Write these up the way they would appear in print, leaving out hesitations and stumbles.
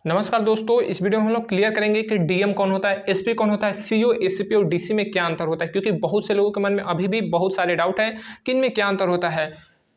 नमस्कार दोस्तों, इस वीडियो में हम लोग क्लियर करेंगे कि डीएम कौन होता है, एसपी कौन होता है, सीओ, एसीपी और डीसी में क्या अंतर होता है। क्योंकि बहुत से लोगों के मन में अभी भी बहुत सारे डाउट है कि इनमें क्या अंतर होता है।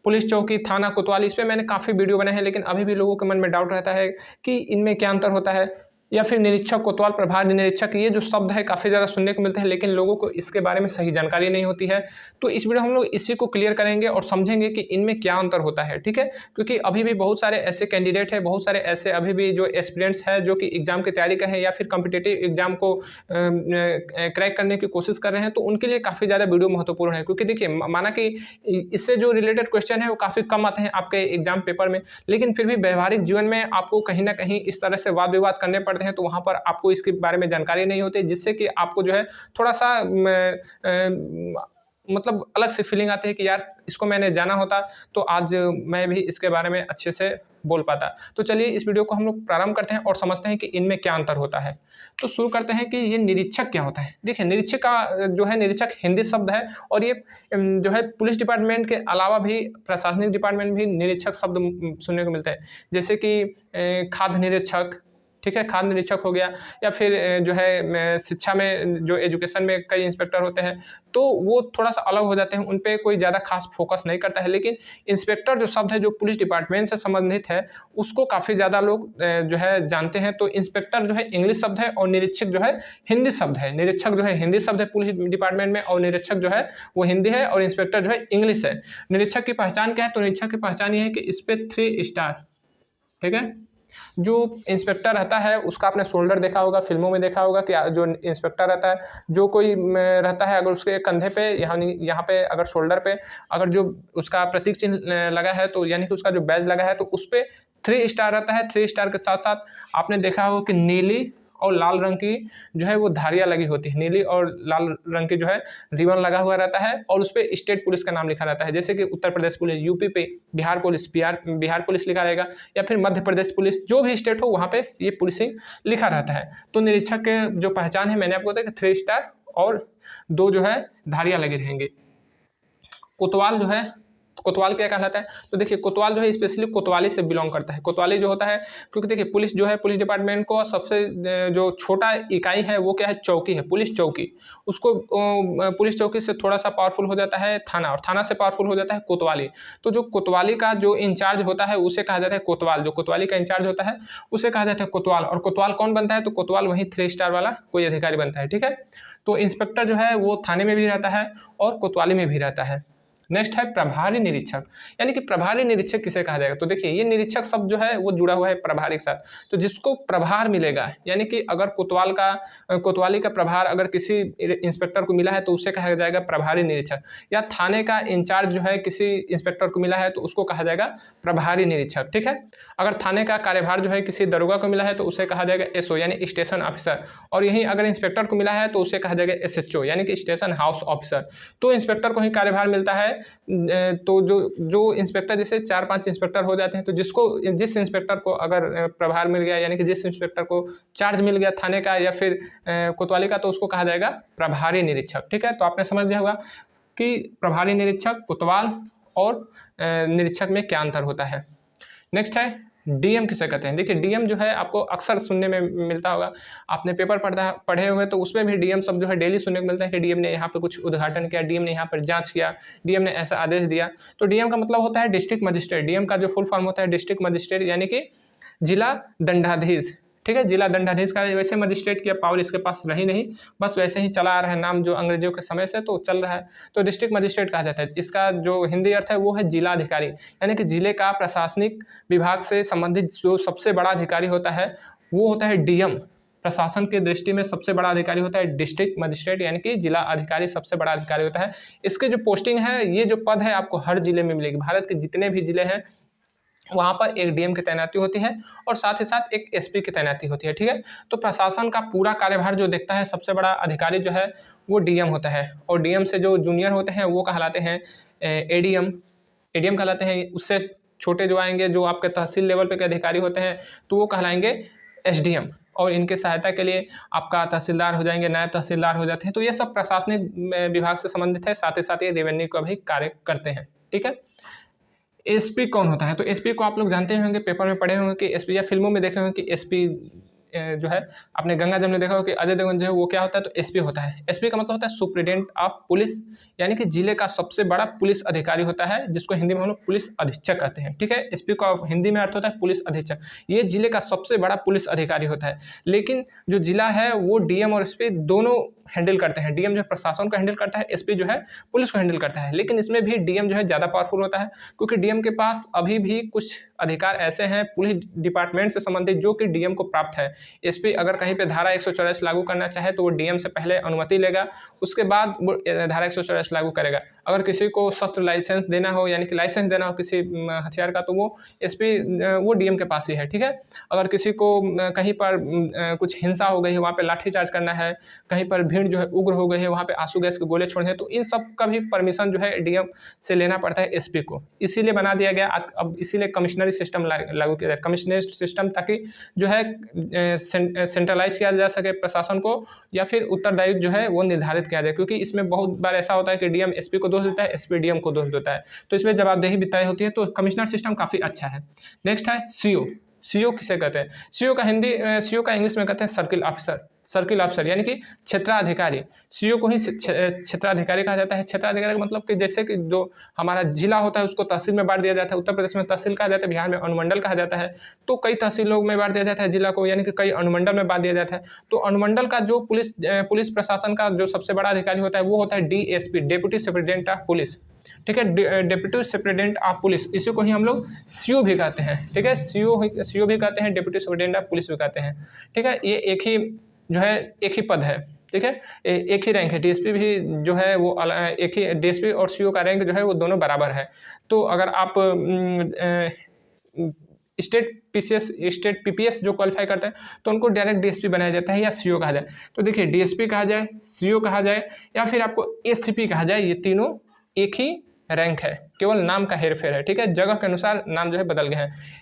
पुलिस चौकी, थाना, कोतवाली, इस पे मैंने काफ़ी वीडियो बनाए हैं, लेकिन अभी भी लोगों के मन में डाउट रहता है कि इनमें क्या अंतर होता है। या फिर निरीक्षक, कोतवाल, प्रभारी निरीक्षक, ये जो शब्द है काफ़ी ज़्यादा सुनने को मिलते हैं, लेकिन लोगों को इसके बारे में सही जानकारी नहीं होती है। तो इस वीडियो में हम लोग इसी को क्लियर करेंगे और समझेंगे कि इनमें क्या अंतर होता है। ठीक है, क्योंकि अभी भी बहुत सारे ऐसे कैंडिडेट हैं, बहुत सारे ऐसे अभी भी जो एस्पिरेंट्स हैं जो कि एग्जाम की तैयारी कर रहे हैं या फिर कॉम्पिटिटिव एग्जाम को क्रैक करने की कोशिश कर रहे हैं, तो उनके लिए काफ़ी ज़्यादा वीडियो महत्वपूर्ण है। क्योंकि देखिए, माना कि इससे जो रिलेटेड क्वेश्चन है वो काफ़ी कम आते हैं आपके एग्जाम पेपर में, लेकिन फिर भी व्यवहारिक जीवन में आपको कहीं ना कहीं इस तरह से वाद विवाद करने पड़ते हैं, तो वहाँ पर आपको इसके बारे में जानकारी नहीं होती, जिससे कि आपको जो है थोड़ा सा मतलब अलग से फीलिंग आती है कि यार इसको मैंने जाना होता तो आज मैं भी इसके बारे में अच्छे से बोल पाता। तो चलिए इस वीडियो को हम लोग प्रारंभ करते हैं और समझते हैं कि इनमें क्या अंतर होता है। तो शुरू करते हैं कि ये निरीक्षक क्या होता है। देखिए, निरीक्षक का जो है, निरीक्षक हिंदी शब्द है और ये जो है पुलिस डिपार्टमेंट के अलावा भी प्रशासनिक डिपार्टमेंट में भी निरीक्षक शब्द सुनने को मिलते हैं। जैसे कि खाद्य निरीक्षक, ठीक है, खाद्य निरीक्षक हो गया, या फिर जो है शिक्षा में जो एजुकेशन में कई इंस्पेक्टर होते हैं, तो वो थोड़ा सा अलग हो जाते हैं, उन पे कोई ज़्यादा खास फोकस नहीं करता है। लेकिन इंस्पेक्टर जो शब्द है, जो पुलिस डिपार्टमेंट से संबंधित है, उसको काफ़ी ज़्यादा लोग जो है जानते हैं। तो इंस्पेक्टर जो है इंग्लिश शब्द है और निरीक्षक जो है हिंदी शब्द है। निरीक्षक जो है हिंदी शब्द है पुलिस डिपार्टमेंट में, और निरीक्षक जो है वो हिंदी है, और इंस्पेक्टर जो है इंग्लिश है। निरीक्षक की पहचान क्या है? तो निरीक्षक की पहचान ये है कि इस पर 3 स्टार, ठीक है। जो इंस्पेक्टर रहता है उसका आपने शोल्डर देखा होगा, फिल्मों में देखा होगा कि जो इंस्पेक्टर रहता है, जो कोई रहता है, अगर उसके कंधे पे यहाँ पे अगर शोल्डर पे अगर जो उसका प्रतीक चिन्ह लगा है, तो यानी कि उसका जो बैज लगा है, तो उस पर 3 स्टार रहता है। 3 स्टार के साथ साथ आपने देखा होगा कि नीली और लाल रंग की जो है वो धारियाँ लगी होती है। नीली और लाल रंग की जो है रिबन लगा हुआ रहता है, और उस पर स्टेट पुलिस का नाम लिखा रहता है। जैसे कि उत्तर प्रदेश पुलिस, यूपी पे बिहार पुलिस, बिहार पुलिस लिखा रहेगा, या फिर मध्य प्रदेश पुलिस, जो भी स्टेट हो वहाँ पे ये पुलिसिंग लिखा रहता है। तो निरीक्षक के जो पहचान है, मैंने आपको बताया कि 3 स्टार और 2 जो है धारियाँ लगी रहेंगी। कोतवाल जो है, कोतवाल क्या कहलाता है? तो देखिए, कोतवाल जो है स्पेशली कोतवाली से बिलोंग करता है। कोतवाली जो होता है, क्योंकि देखिए पुलिस जो है, पुलिस डिपार्टमेंट को सबसे जो छोटा इकाई है वो क्या है? चौकी है, पुलिस चौकी। उसको पुलिस चौकी से थोड़ा सा पावरफुल हो जाता है थाना, और थाना से पावरफुल हो जाता है कोतवाली। तो जो कोतवाली का जो इंचार्ज होता है उसे कहा जाता है कोतवाल। जो कोतवाली का इंचार्ज होता है उसे कहा जाता है कोतवाल। और कोतवाल कौन बनता है? तो कोतवाल वही 3 स्टार वाला कोई अधिकारी बनता है, ठीक है। तो इंस्पेक्टर जो है वो थाने में भी रहता है और कोतवाली में भी रहता है। नेक्स्ट है प्रभारी निरीक्षक, यानी कि प्रभारी निरीक्षक किसे कहा जाएगा? तो देखिए, ये निरीक्षक शब्द जो है वो जुड़ा हुआ है प्रभारी के साथ। तो जिसको प्रभार मिलेगा, यानी कि अगर कोतवाली का प्रभार अगर किसी इंस्पेक्टर को मिला है तो उसे कहा जाएगा प्रभारी निरीक्षक। या थाने का इंचार्ज जो है किसी इंस्पेक्टर को मिला है तो उसको कहा जाएगा प्रभारी निरीक्षक, ठीक है। अगर थाने का कार्यभार जो है किसी दरोगा को मिला है तो उसे कहा जाएगा एसओ, यानी स्टेशन ऑफिसर। और यहीं अगर इंस्पेक्टर को मिला है तो उसे कहा जाएगा एसएचओ, यानी कि स्टेशन हाउस ऑफिसर। तो इंस्पेक्टर को ही कार्यभार मिलता है। तो जो इंस्पेक्टर, जैसे 4-5 इंस्पेक्टर हो जाते हैं, तो जिस इंस्पेक्टर को अगर प्रभार मिल गया, यानी कि जिस इंस्पेक्टर को चार्ज मिल गया थाने का या फिर कोतवाली का, तो उसको कहा जाएगा प्रभारी निरीक्षक, ठीक है। तो आपने समझ लिया होगा कि प्रभारी निरीक्षक, कोतवाल और निरीक्षक में क्या अंतर होता है। नेक्स्ट है डीएम किसे कहते हैं। देखिए, डीएम जो है आपको अक्सर सुनने में मिलता होगा, आपने पेपर पढ़े हुए, तो उसमें भी डीएम शब्द जो है डेली सुनने को मिलता है कि डीएम ने यहाँ पे कुछ उद्घाटन किया, डीएम ने यहाँ पर जांच किया, डीएम ने ऐसा आदेश दिया। तो डीएम का मतलब होता है डिस्ट्रिक्ट मजिस्ट्रेट। डीएम का जो फुल फॉर्म होता है डिस्ट्रिक्ट मजिस्ट्रेट, यानी कि जिला दंडाधीश, ठीक है। जिला दंडाधीश का वैसे मजिस्ट्रेट की पावर इसके पास रही नहीं, बस वैसे ही चला आ रहा है नाम, जो अंग्रेजों के समय से तो चल रहा है। तो डिस्ट्रिक्ट मजिस्ट्रेट कहा जाता है। इसका जो हिंदी अर्थ है वो है जिला अधिकारी, यानी कि जिले का प्रशासनिक विभाग से संबंधित जो सबसे बड़ा अधिकारी होता है वो होता है डीएम। प्रशासन की दृष्टि में सबसे बड़ा अधिकारी होता है डिस्ट्रिक्ट मजिस्ट्रेट, यानी कि जिला अधिकारी सबसे बड़ा अधिकारी होता है। इसकी जो पोस्टिंग है, ये जो पद है आपको हर जिले में मिलेगी। भारत के जितने भी जिले हैं वहाँ पर एक डीएम की तैनाती होती है, और साथ ही साथ एक एसपी की तैनाती होती है, ठीक है। तो प्रशासन का पूरा कार्यभार जो देखता है सबसे बड़ा अधिकारी जो है वो डीएम होता है। और डीएम से जो जूनियर होते हैं वो कहलाते हैं एडीएम। एडीएम कहलाते हैं। उससे छोटे जो आएंगे, जो आपके तहसील लेवल पे के अधिकारी होते हैं, तो वो कहलाएंगे एसडीएम। और इनके सहायता के लिए आपका तहसीलदार हो जाएंगे, नायब तहसीलदार हो जाते हैं। तो ये सब प्रशासनिक विभाग से संबंधित है, साथ ही साथ ये रेवेन्यू का भी कार्य करते हैं, ठीक है। एसपी कौन होता है? तो एसपी को आप लोग जानते होंगे, पेपर में पढ़े होंगे कि एसपी, या फिल्मों में देखे होंगे कि एसपी जो है, आपने गंगा जमुन में देखा होगा कि अजय देवगन जो है वो क्या होता है, तो एसपी होता है। एसपी का मतलब होता है सुप्रीटेंडेंट ऑफ पुलिस, यानी कि जिले का सबसे बड़ा पुलिस अधिकारी होता है, जिसको हिंदी में हम लोग पुलिस अधीक्षक कहते हैं। ठीक है, एसपी का हिंदी में अर्थ होता है पुलिस अधीक्षक। ये जिले का सबसे बड़ा पुलिस अधिकारी होता है। लेकिन जो जिला है वो डीएम और एसपी दोनों हैंडल करते हैं। डीएम जो है प्रशासन को हैंडल करता है, एसपी जो है पुलिस को हैंडल करता है। लेकिन इसमें भी डीएम जो है ज़्यादा पावरफुल होता है, क्योंकि डीएम के पास अभी भी कुछ अधिकार ऐसे हैं पुलिस डिपार्टमेंट से संबंधित जो कि डीएम को प्राप्त है। एसपी अगर कहीं पे धारा 144 लागू करना चाहे तो वो डीएम से पहले अनुमति लेगा, उसके बाद वो धारा 144 लागू करेगा। अगर किसी को शस्त्र लाइसेंस देना हो, यानी कि लाइसेंस देना हो किसी हथियार का, तो वो एसपी वो डीएम के पास ही है। ठीक है, अगर किसी को कहीं पर कुछ हिंसा हो गई है, वहाँ पे लाठीचार्ज करना है, कहीं पर भीड़ जो है उग्र हो गई है, वहाँ पे आंसू गैस के गोले छोड़ने हैं, तो इन सब का भी परमिशन जो है डीएम से लेना पड़ता है एसपी को। इसीलिए बना दिया गया अब, इसीलिए कमिश्नरी सिस्टम लागू किया जाए, कमिश्नरेट सिस्टम, ताकि जो है सेंट्रलाइज किया जा सके प्रशासन को, या फिर उत्तरदायित्व जो है वो निर्धारित किया जाए। क्योंकि इसमें बहुत बार ऐसा होता है कि डीएम एसपी को दोष देता है, एसपी डीएम को दोष देता है, तो इसमें जवाबदेही भी तय होती है। तो कमिश्नर सिस्टम काफ़ी अच्छा है। नेक्स्ट है सीओ। सीओ किसे कहते हैं? सीओ का सीओ का इंग्लिश में कहते हैं सर्किल ऑफिसर। सर्किल ऑफिसर यानी कि क्षेत्राधिकारी। सीओ को ही क्षेत्राधिकारी कहा जाता है। क्षेत्राधिकारी का मतलब कि जैसे कि जो हमारा जिला होता है उसको तहसील में बांट दिया जाता है। उत्तर प्रदेश में तहसील कहा जाता है, बिहार में अनुमंडल कहा जाता है। तो कई तहसीलों में बांट दिया जाता है जिला को, यानी कि कई अनुमंडल में बांट दिया जाता है। तो अनुमंडल का जो पुलिस प्रशासन का जो सबसे बड़ा अधिकारी होता है वो होता है DSP, deputy superintendent of police. ठीक है, डेप्यूटी सुपरिटेंडेंट ऑफ पुलिस, इसी को ही हम लोग सीओ भी कहते हैं। ठीक है, सीओ भी कहते हैं, डेप्यूटी सुपरिटेंडेंट ऑफ पुलिस भी कहते हैं। ठीक है, ये एक ही जो है एक ही पद है। ठीक है, एक ही रैंक है। डीएसपी भी जो है वो एक ही, डीएसपी और सीओ का रैंक जो है वो दोनों बराबर है। तो अगर आप स्टेट पीपीएस जो क्वालिफाई करते हैं तो उनको डायरेक्ट डीएसपी बनाया जाता है या सीओ कहा जाए। तो देखिए, डीएसपी कहा जाए, सीओ कहा जाए, या फिर आपको एससीपी कहा जाए, ये तीनों एक ही रैंक है, केवल नाम का हेरफेर है। ठीक है, जगह के अनुसार नाम जो है बदल गए हैं।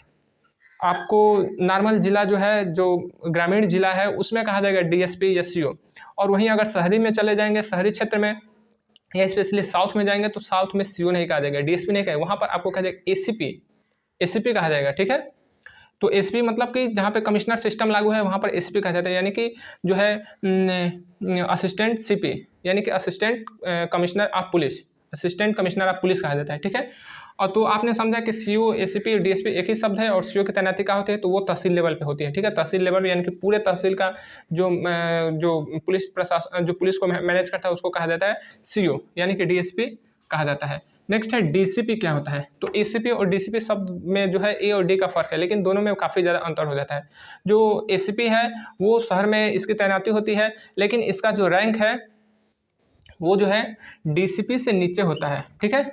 आपको नॉर्मल जिला जो है, जो ग्रामीण जिला है, उसमें कहा जाएगा डीएसपी या सीओ। और वहीं अगर शहरी में चले जाएंगे, शहरी क्षेत्र में या स्पेशली साउथ में जाएंगे, तो साउथ में सीओ नहीं कहा जाएगा, डीएसपी नहीं कहेगा, वहाँ पर आपको कहा जाएगा एसीपी कहा जाएगा। ठीक है, तो एसपी मतलब कि जहाँ पे कमिश्नर सिस्टम लागू है वहाँ पर एसपी कहा जाता है, यानी कि जो है असिस्टेंट सीपी, यानी कि assistant commissioner of police, assistant commissioner of police कहा जाता है। ठीक है, और तो आपने समझा कि सीओ, एसीपी, डीएसपी एक ही शब्द है, और सीओ की तैनाती कहाँ होती है, तो वो तहसील लेवल पे होती है। ठीक है, तहसील लेवल यानी कि पूरे तहसील का जो पुलिस प्रशासन, जो पुलिस को मैनेज करता है, उसको कहा जाता है सीओ, यानी कि डीएसपी कहा जाता है। नेक्स्ट है डीसीपी क्या होता है? तो एसीपी और डीसीपी शब्द में जो है ए और डी का फर्क है, लेकिन दोनों में काफ़ी ज़्यादा अंतर हो जाता है। जो एसीपी है वो शहर में इसकी तैनाती होती है, लेकिन इसका जो रैंक है वो जो है डीसीपी से नीचे होता है। ठीक है,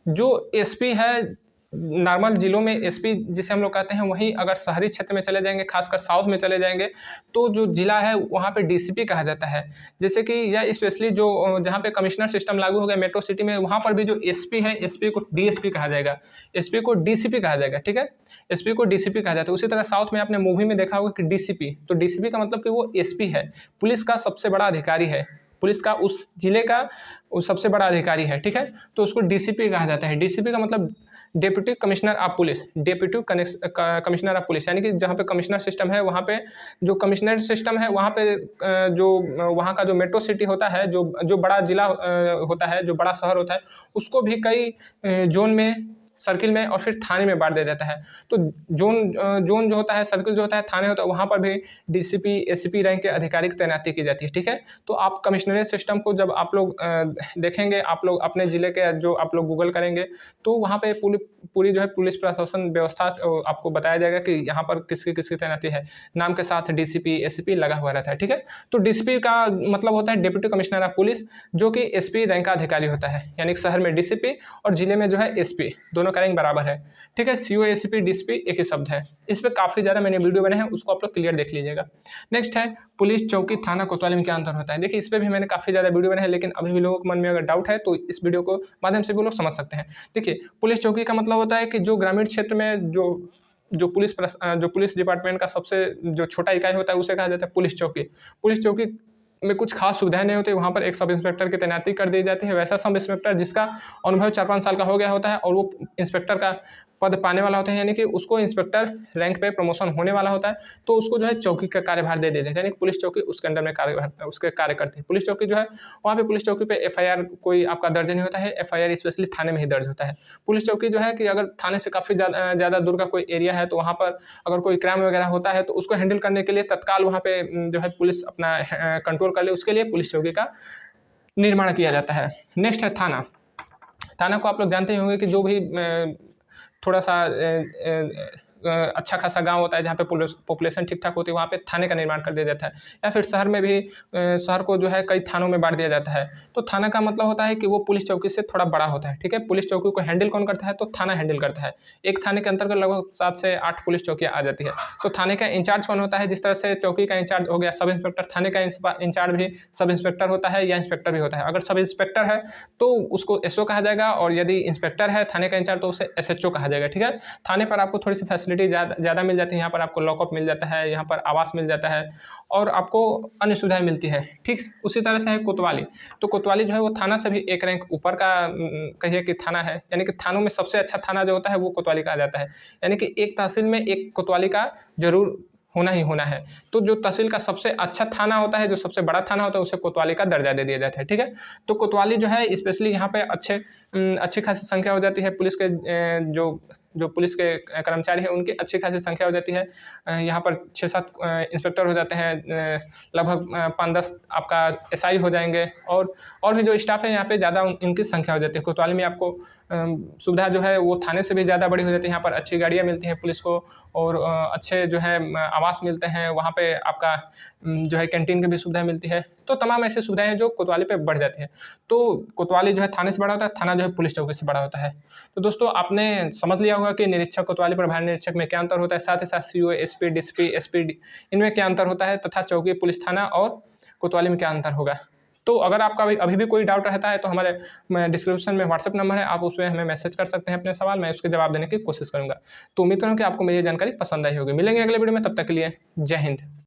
जो एसपी है नॉर्मल जिलों में एसपी जिसे हम लोग कहते हैं, वहीं अगर शहरी क्षेत्र में चले जाएंगे, खासकर साउथ में चले जाएंगे, तो जो जिला है वहाँ पे डीसीपी कहा जाता है। जैसे कि या स्पेशली जो जहाँ पे कमिश्नर सिस्टम लागू हो गया मेट्रो सिटी में, वहाँ पर भी जो एसपी है, एसपी को डीएसपी कहा जाएगा, एसपी को डीसीपी कहा जाएगा। ठीक है, एसपी को डीसीपी कहा जाता है। उसी तरह साउथ में आपने मूवी में देखा होगा कि डीसीपी, तो डीसीपी का मतलब कि वो एसपी है, पुलिस का सबसे बड़ा अधिकारी है, पुलिस का उस जिले का सबसे बड़ा अधिकारी है। ठीक है, तो उसको डीसीपी कहा जाता है। डीसीपी का मतलब deputy commissioner of police, deputy commissioner of police, यानी कि जहाँ पे कमिश्नर सिस्टम है वहाँ पे जो कमिश्नर सिस्टम है वहाँ पे जो वहाँ का जो मेट्रो सिटी होता है, जो बड़ा जिला होता है, जो बड़ा शहर होता है, उसको भी कई जोन में, सर्किल में और फिर थाने में बांट दिया जाता है। तो जोन जो होता है, सर्किल जो होता है, थाने होता है, वहाँ पर भी डीसीपी, एसीपी रैंक के अधिकारी की तैनाती की जाती है। ठीक है, तो आप कमिश्नरेट सिस्टम को जब आप लोग देखेंगे, आप लोग अपने ज़िले के जो आप लोग गूगल करेंगे, तो वहाँ पे पूरी जो है पुलिस प्रशासन व्यवस्था आपको बताया जाएगा कि यहाँ पर किसकी किसकी तैनाती है, नाम के साथ डीसीपी, एसीपी लगा हुआ रहता है। ठीक है, तो डीसीपी का मतलब होता है डेप्यूटी कमिश्नर ऑफ पुलिस, जो कि एसपी रैंक का अधिकारी होता है, यानी कि शहर में डीसीपी और जिले में जो है एसपी, दोनों का रैंक बराबर है। ठीक है, सीओ, एसीपी, डीसीपी एक ही शब्द है। इस पर काफ़ी ज़्यादा मैंने वीडियो बनाए हैं, उसको आप लोग क्लियर देख लीजिएगा। नेक्स्ट है पुलिस चौकी, थाना, कोतवाली में क्या अंतर होता है? देखिए, इस पर भी मैंने काफ़ी ज़्यादा वीडियो बनाए हैं, लेकिन अभी भी लोगों के मन में अगर डाउट है तो इस वीडियो को माध्यम से भी लोग समझ सकते हैं। देखिए, पुलिस चौकी का मतलब होता है कि जो ग्रामीण क्षेत्र में जो पुलिस डिपार्टमेंट का सबसे जो छोटा इकाई होता है उसे कहा जाता है पुलिस चौकी। पुलिस चौकी में कुछ खास सुविधाएं नहीं होती, वहाँ पर एक सब इंस्पेक्टर की तैनाती कर दी जाती है। वैसा सब इंस्पेक्टर जिसका अनुभव 4-5 साल का हो गया होता है और वो इंस्पेक्टर का पद पाने वाला होता है, यानी कि उसको इंस्पेक्टर रैंक पे प्रमोशन होने वाला होता है, तो उसको जो है चौकी का कार्यभार दे देते हैं, यानी पुलिस चौकी उसके अंडर में उसके कार्य करती है। पुलिस चौकी जो है वहाँ पे पुलिस चौकी पे एफआईआर कोई आपका दर्ज नहीं होता है, एफआईआर स्पेशली थाने में ही दर्ज होता है। पुलिस चौकी जो है कि अगर थाने से काफ़ी ज़्यादा दूर का कोई एरिया है तो वहाँ पर अगर कोई क्राइम वगैरह होता है तो उसको हैंडल करने के लिए तत्काल वहाँ पे जो है पुलिस अपना कंट्रोल कर ले, उसके लिए पुलिस चौकी का निर्माण किया जाता है। नेक्स्ट है थाना। थाना को आप लोग जानते ही होंगे कि जो भी थोड़ा सा अच्छा खासा गांव होता है जहाँ पे पॉपुलेशन ठीक ठाक होती है, वहाँ पे थाने का निर्माण कर दिया जाता है। या फिर शहर में भी शहर को जो है कई थानों में बांट दिया जाता है। तो थाना का मतलब होता है कि वो पुलिस चौकी से थोड़ा बड़ा होता है, ठीक है। पुलिस चौकी को हैंडल कौन करता है, तो थाना हैंडल करता है। एक थाने के अंतर्गत लगभग 7 से 8 पुलिस चौकियाँ आ जाती है। तो थाने का इंचार्ज कौन होता है, जिस तरह से चौकी का इंचार्ज हो गया सब इंस्पेक्टर, थाने का इंचार्ज भी सब इंस्पेक्टर होता है या इंस्पेक्टर भी होता है। अगर सब इंस्पेक्टर है तो उसको एसओ कहा जाएगा, और यदि इंस्पेक्टर है थाने का इंचार्ज तो उसे एसएचओ कहा जाएगा, ठीक है। थाने पर आपको थोड़ी सी फैसिलिटी ज़्यादा मिल जाती है। यहाँ पर आपको लॉकअप मिल जाता है, यहाँ पर आवास मिल जाता है और आपको अन्य सुविधाएं मिलती है, ठीक। उसी तरह से है कोतवाली। तो कोतवाली जो है वो थाना से भी एक रैंक ऊपर का कहिए कि थाना है, यानी कि थानों में सबसे अच्छा थाना जो होता है वो कोतवाली कहा जाता है। यानी कि एक तहसील में एक कोतवाली का जरूर होना ही होना है। तो जो तहसील का सबसे अच्छा थाना होता है, जो सबसे बड़ा थाना होता है, उसे कोतवाली का दर्जा दे दिया जाता है, ठीक है। तो कोतवाली जो है स्पेशली यहाँ पे अच्छी खासी संख्या हो जाती है। पुलिस के जो पुलिस के कर्मचारी हैं उनकी अच्छी खासी संख्या हो जाती है। यहाँ पर 6-7 इंस्पेक्टर हो जाते हैं, लगभग 5-10 आपका एसआई हो जाएंगे, और भी जो स्टाफ है यहाँ पे ज़्यादा इनकी संख्या हो जाती है। कोतवाली में आपको सुविधा जो है वो थाने से भी ज़्यादा बड़ी हो जाती है। यहाँ पर अच्छी गाड़ियाँ मिलती हैं पुलिस को, और अच्छे जो है आवास मिलते हैं। वहाँ पे आपका जो है कैंटीन की भी सुविधा मिलती है। तो तमाम ऐसी सुविधाएं हैं जो कोतवाली पे बढ़ जाती हैं। तो कोतवाली जो है थाने से बड़ा होता है, थाना जो है पुलिस चौकी से बड़ा होता है। तो दोस्तों आपने समझ लिया होगा कि निरीक्षक, कोतवाली, प्रभारी निरीक्षक में क्या अंतर होता है, साथ ही साथ सीओ, एसपी, डीसीपी, एसपी इनमें क्या अंतर होता है, तथा चौकी, पुलिस थाना और कोतवाली में क्या अंतर होगा। तो अगर आपका अभी भी कोई डाउट रहता है तो हमारे डिस्क्रिप्शन में व्हाट्सएप नंबर है, आप उसमें हमें मैसेज कर सकते हैं अपने सवाल, मैं उसके जवाब देने की कोशिश करूंगा। तो उम्मीद करूँ कि आपको मेरी जानकारी पसंद आई होगी। मिलेंगे अगले वीडियो में, तब तक के लिए जय हिंद।